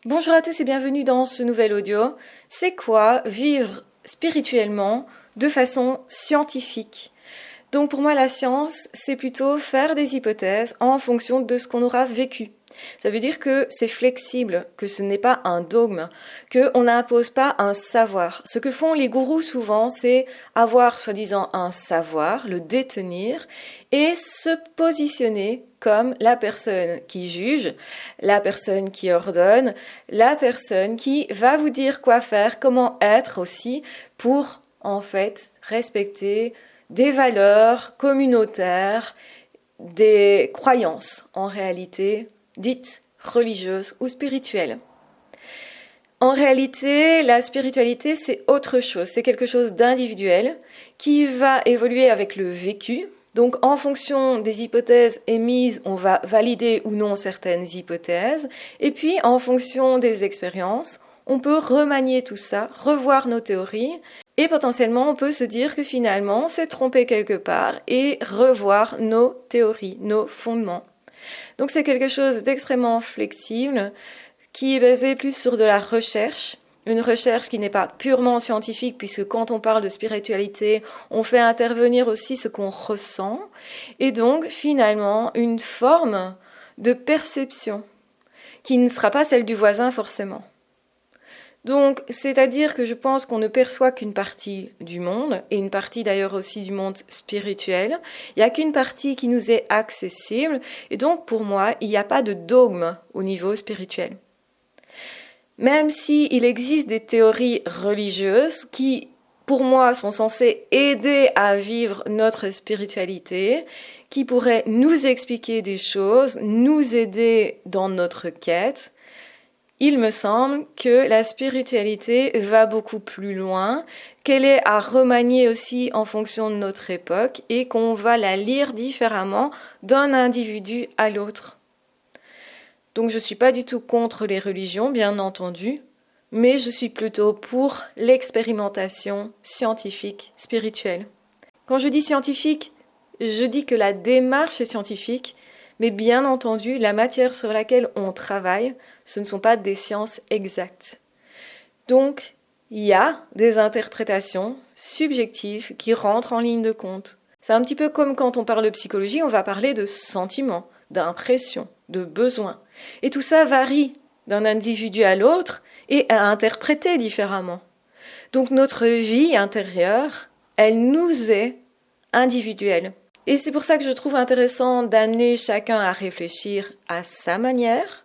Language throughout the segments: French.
Bonjour à tous et bienvenue dans ce nouvel audio. C'est quoi vivre spirituellement de façon scientifique? Donc pour moi, la science, c'est plutôt faire des hypothèses en fonction de ce qu'on aura vécu. Ça veut dire que c'est flexible, que ce n'est pas un dogme, qu'on n'impose pas un savoir. Ce que font les gourous souvent, c'est avoir soi-disant un savoir, le détenir, et se positionner comme la personne qui juge, la personne qui ordonne, la personne qui va vous dire quoi faire, comment être aussi, pour en fait respecter des valeurs communautaires, des croyances en réalité dites religieuses ou spirituelles. En réalité, la spiritualité, c'est autre chose, c'est quelque chose d'individuel qui va évoluer avec le vécu. Donc en fonction des hypothèses émises, on va valider ou non certaines hypothèses. Et puis en fonction des expériences, on peut remanier tout ça, revoir nos théories. Et potentiellement, on peut se dire que finalement, on s'est trompé quelque part et revoir nos théories, nos fondements. Donc c'est quelque chose d'extrêmement flexible qui est basé plus sur de la recherche, une recherche qui n'est pas purement scientifique puisque quand on parle de spiritualité, on fait intervenir aussi ce qu'on ressent et donc finalement une forme de perception qui ne sera pas celle du voisin forcément. Donc, c'est-à-dire que je pense qu'on ne perçoit qu'une partie du monde, et une partie d'ailleurs aussi du monde spirituel. Il n'y a qu'une partie qui nous est accessible, et donc pour moi, il n'y a pas de dogme au niveau spirituel. Même s'il existe des théories religieuses qui, pour moi, sont censées aider à vivre notre spiritualité, qui pourraient nous expliquer des choses, nous aider dans notre quête, il me semble que la spiritualité va beaucoup plus loin, qu'elle est à remanier aussi en fonction de notre époque et qu'on va la lire différemment d'un individu à l'autre. Donc je ne suis pas du tout contre les religions, bien entendu, mais je suis plutôt pour l'expérimentation scientifique, spirituelle. Quand je dis scientifique, je dis que la démarche est scientifique, mais bien entendu, la matière sur laquelle on travaille, ce ne sont pas des sciences exactes. Donc, il y a des interprétations subjectives qui rentrent en ligne de compte. C'est un petit peu comme quand on parle de psychologie, on va parler de sentiments, d'impressions, de besoins. Et tout ça varie d'un individu à l'autre et est interprété différemment. Donc notre vie intérieure, elle nous est individuelle. Et c'est pour ça que je trouve intéressant d'amener chacun à réfléchir à sa manière,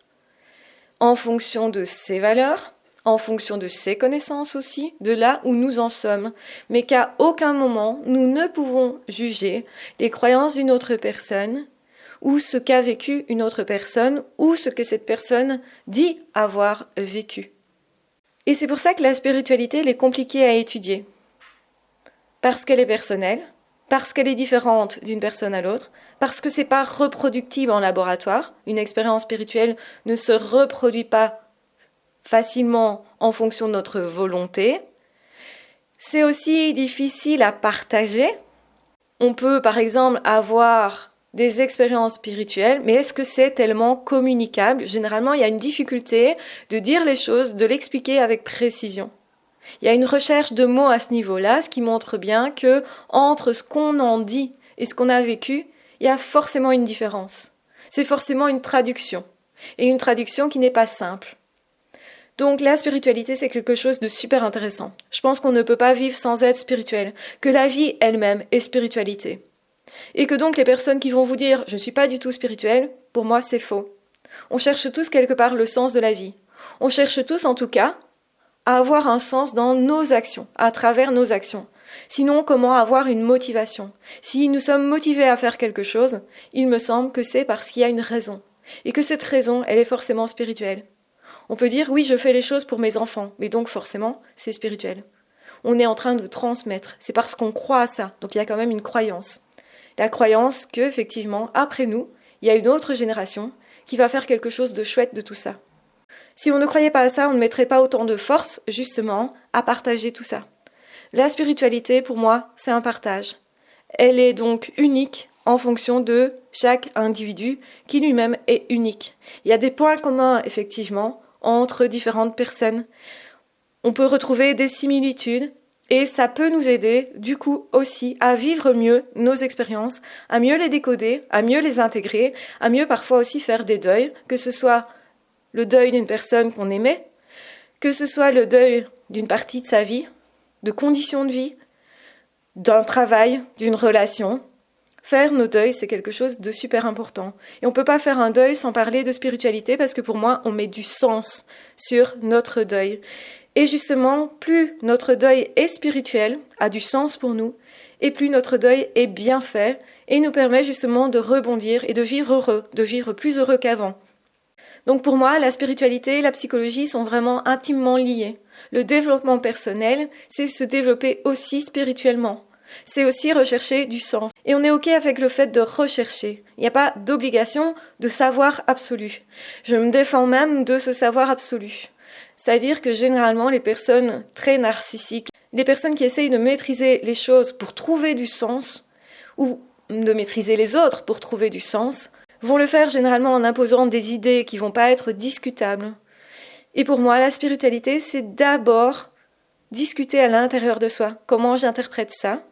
en fonction de ses valeurs, en fonction de ses connaissances aussi, de là où nous en sommes, mais qu'à aucun moment nous ne pouvons juger les croyances d'une autre personne, ou ce qu'a vécu une autre personne, ou ce que cette personne dit avoir vécu. Et c'est pour ça que la spiritualité, elle est compliquée à étudier, parce qu'elle est personnelle, parce qu'elle est différente d'une personne à l'autre, parce que c'est pas reproductible en laboratoire. Une expérience spirituelle ne se reproduit pas facilement en fonction de notre volonté. C'est aussi difficile à partager. On peut par exemple avoir des expériences spirituelles, mais est-ce que c'est tellement communicable? Généralement, il y a une difficulté de dire les choses, de l'expliquer avec précision. Il y a une recherche de mots à ce niveau-là, ce qui montre bien que entre ce qu'on en dit et ce qu'on a vécu, il y a forcément une différence. C'est forcément une traduction, et une traduction qui n'est pas simple. Donc la spiritualité, c'est quelque chose de super intéressant. Je pense qu'on ne peut pas vivre sans être spirituel, que la vie elle-même est spiritualité. Et que donc les personnes qui vont vous dire « je ne suis pas du tout spirituel », pour moi c'est faux. On cherche tous quelque part le sens de la vie. On cherche tous en tout cas à avoir un sens dans nos actions, à travers nos actions. Sinon, comment avoir une motivation? Si nous sommes motivés à faire quelque chose, il me semble que c'est parce qu'il y a une raison. Et que cette raison, elle est forcément spirituelle. On peut dire, oui, je fais les choses pour mes enfants, mais donc forcément, c'est spirituel. On est en train de transmettre, c'est parce qu'on croit à ça, donc il y a quand même une croyance. La croyance que, effectivement, après nous, il y a une autre génération qui va faire quelque chose de chouette de tout ça. Si on ne croyait pas à ça, on ne mettrait pas autant de force, justement, à partager tout ça. La spiritualité, pour moi, c'est un partage. Elle est donc unique en fonction de chaque individu qui lui-même est unique. Il y a des points communs, effectivement, entre différentes personnes. On peut retrouver des similitudes et ça peut nous aider du coup aussi à vivre mieux nos expériences, à mieux les décoder, à mieux les intégrer, à mieux parfois aussi faire des deuils, que ce soit le deuil d'une personne qu'on aimait, que ce soit le deuil d'une partie de sa vie, de conditions de vie, d'un travail, d'une relation. Faire nos deuils, c'est quelque chose de super important. Et on ne peut pas faire un deuil sans parler de spiritualité parce que pour moi, on met du sens sur notre deuil. Et justement, plus notre deuil est spirituel, a du sens pour nous, et plus notre deuil est bien fait et nous permet justement de rebondir et de vivre heureux, de vivre plus heureux qu'avant. Donc pour moi, la spiritualité et la psychologie sont vraiment intimement liées. Le développement personnel, c'est se développer aussi spirituellement. C'est aussi rechercher du sens. Et on est OK avec le fait de rechercher. Il n'y a pas d'obligation de savoir absolu. Je me défends même de ce savoir absolu. C'est-à-dire que généralement, les personnes très narcissiques, les personnes qui essayent de maîtriser les choses pour trouver du sens, ou de maîtriser les autres pour trouver du sens, vont le faire généralement en imposant des idées qui ne vont pas être discutables. Et pour moi, la spiritualité, c'est d'abord discuter à l'intérieur de soi. Comment j'interprète ça ?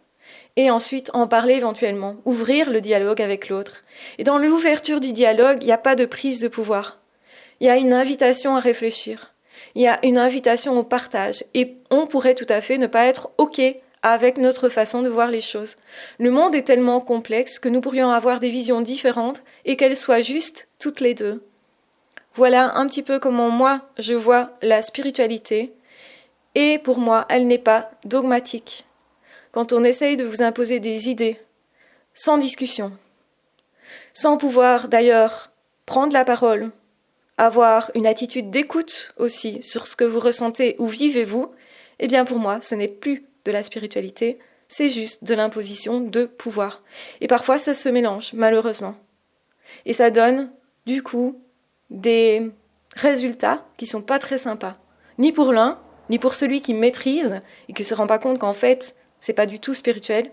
Et ensuite en parler éventuellement, ouvrir le dialogue avec l'autre. Et dans l'ouverture du dialogue, il n'y a pas de prise de pouvoir. Il y a une invitation à réfléchir. Il y a une invitation au partage. Et on pourrait tout à fait ne pas être OK avec notre façon de voir les choses. Le monde est tellement complexe que nous pourrions avoir des visions différentes et qu'elles soient justes toutes les deux. Voilà un petit peu comment moi je vois la spiritualité. Et pour moi, elle n'est pas dogmatique. Quand on essaye de vous imposer des idées, sans discussion, sans pouvoir d'ailleurs prendre la parole, avoir une attitude d'écoute aussi sur ce que vous ressentez ou vivez-vous, eh bien pour moi, ce n'est plus de la spiritualité, c'est juste de l'imposition de pouvoir. Et parfois, ça se mélange, malheureusement. Et ça donne, du coup, des résultats qui sont pas très sympas. Ni pour l'un, ni pour celui qui maîtrise et qui se rend pas compte qu'en fait, c'est pas du tout spirituel,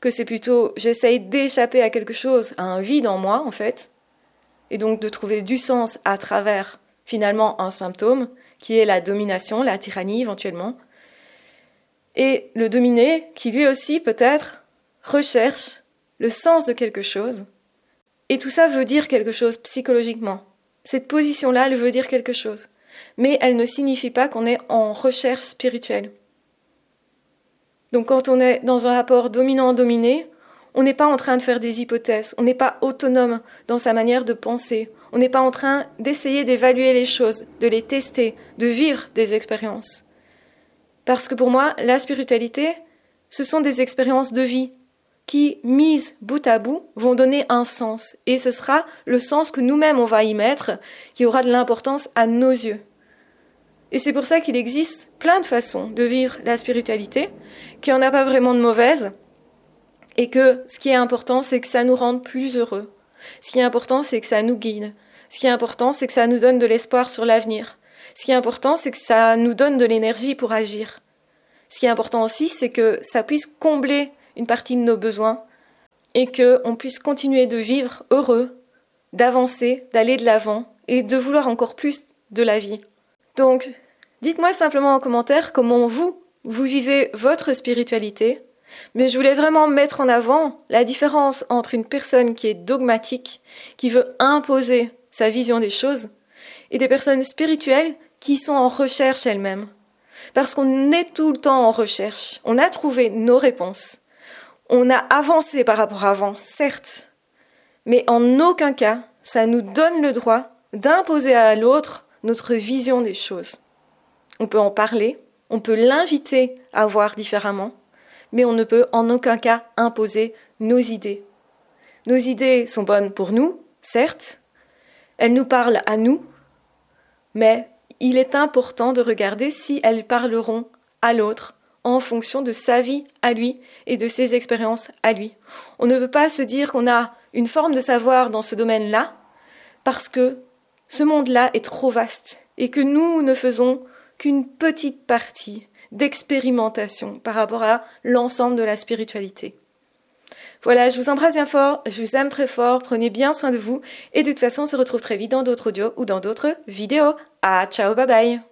que c'est plutôt j'essaye d'échapper à quelque chose, à un vide en moi en fait, et donc de trouver du sens à travers finalement un symptôme qui est la domination, la tyrannie éventuellement, et le dominé qui lui aussi peut-être recherche le sens de quelque chose, et tout ça veut dire quelque chose psychologiquement. Cette position-là, elle veut dire quelque chose, mais elle ne signifie pas qu'on est en recherche spirituelle. Donc quand on est dans un rapport dominant-dominé, on n'est pas en train de faire des hypothèses, on n'est pas autonome dans sa manière de penser, on n'est pas en train d'essayer d'évaluer les choses, de les tester, de vivre des expériences. Parce que pour moi, la spiritualité, ce sont des expériences de vie qui, mises bout à bout, vont donner un sens. Et ce sera le sens que nous-mêmes on va y mettre, qui aura de l'importance à nos yeux. Et c'est pour ça qu'il existe plein de façons de vivre la spiritualité, qu'il n'y en a pas vraiment de mauvaises, et que ce qui est important, c'est que ça nous rende plus heureux. Ce qui est important, c'est que ça nous guide. Ce qui est important, c'est que ça nous donne de l'espoir sur l'avenir. Ce qui est important, c'est que ça nous donne de l'énergie pour agir. Ce qui est important aussi, c'est que ça puisse combler une partie de nos besoins et qu'on puisse continuer de vivre heureux, d'avancer, d'aller de l'avant et de vouloir encore plus de la vie. Donc, dites-moi simplement en commentaire comment vous vivez votre spiritualité, mais je voulais vraiment mettre en avant la différence entre une personne qui est dogmatique, qui veut imposer sa vision des choses, et des personnes spirituelles qui sont en recherche elles-mêmes. Parce qu'on est tout le temps en recherche, on a trouvé nos réponses, on a avancé par rapport à avant, certes, mais en aucun cas, ça nous donne le droit d'imposer à l'autre notre vision des choses. On peut en parler, on peut l'inviter à voir différemment, mais on ne peut en aucun cas imposer nos idées. Nos idées sont bonnes pour nous, certes, elles nous parlent à nous, mais il est important de regarder si elles parleront à l'autre en fonction de sa vie à lui et de ses expériences à lui. On ne peut pas se dire qu'on a une forme de savoir dans ce domaine-là parce que ce monde-là est trop vaste et que nous ne faisons qu'une petite partie d'expérimentation par rapport à l'ensemble de la spiritualité. Voilà, je vous embrasse bien fort, je vous aime très fort, prenez bien soin de vous et de toute façon on se retrouve très vite dans d'autres audios ou dans d'autres vidéos. Ah, ciao, bye bye.